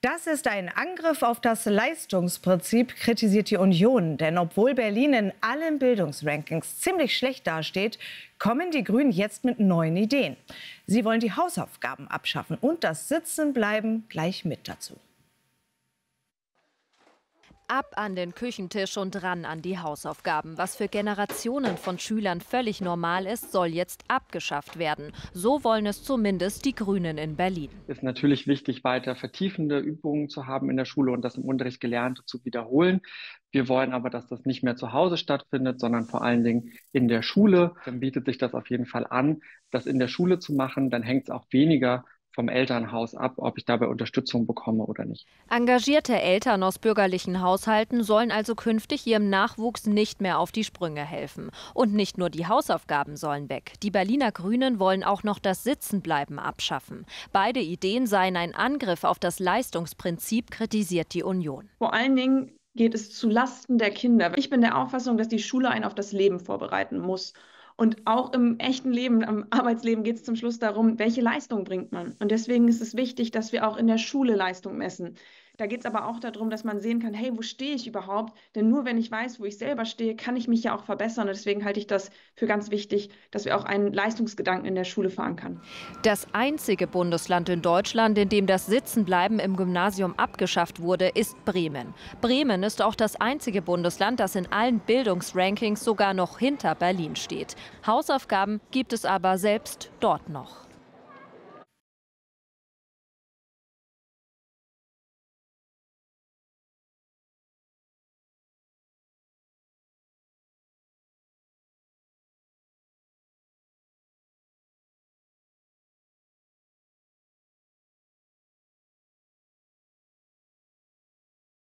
Das ist ein Angriff auf das Leistungsprinzip, kritisiert die Union. Denn obwohl Berlin in allen Bildungsrankings ziemlich schlecht dasteht, kommen die Grünen jetzt mit neuen Ideen. Sie wollen die Hausaufgaben abschaffen und das Sitzenbleiben gleich mit dazu. Ab an den Küchentisch und ran an die Hausaufgaben. Was für Generationen von Schülern völlig normal ist, soll jetzt abgeschafft werden. So wollen es zumindest die Grünen in Berlin. Es ist natürlich wichtig, weiter vertiefende Übungen zu haben in der Schule und das im Unterricht Gelernte zu wiederholen. Wir wollen aber, dass das nicht mehr zu Hause stattfindet, sondern vor allen Dingen in der Schule. Dann bietet sich das auf jeden Fall an, das in der Schule zu machen. Dann hängt es auch weniger vom Elternhaus ab, ob ich dabei Unterstützung bekomme oder nicht. Engagierte Eltern aus bürgerlichen Haushalten sollen also künftig ihrem Nachwuchs nicht mehr auf die Sprünge helfen. Und nicht nur die Hausaufgaben sollen weg. Die Berliner Grünen wollen auch noch das Sitzenbleiben abschaffen. Beide Ideen seien ein Angriff auf das Leistungsprinzip, kritisiert die Union. Vor allen Dingen geht es zu Lasten der Kinder. Ich bin der Auffassung, dass die Schule einen auf das Leben vorbereiten muss. Und auch im echten Leben, am Arbeitsleben geht es zum Schluss darum, welche Leistung bringt man. Und deswegen ist es wichtig, dass wir auch in der Schule Leistung messen. Da geht es aber auch darum, dass man sehen kann, hey, wo stehe ich überhaupt? Denn nur wenn ich weiß, wo ich selber stehe, kann ich mich ja auch verbessern. Und deswegen halte ich das für ganz wichtig, dass wir auch einen Leistungsgedanken in der Schule verankern. Das einzige Bundesland in Deutschland, in dem das Sitzenbleiben im Gymnasium abgeschafft wurde, ist Bremen. Bremen ist auch das einzige Bundesland, das in allen Bildungsrankings sogar noch hinter Berlin steht. Hausaufgaben gibt es aber selbst dort noch.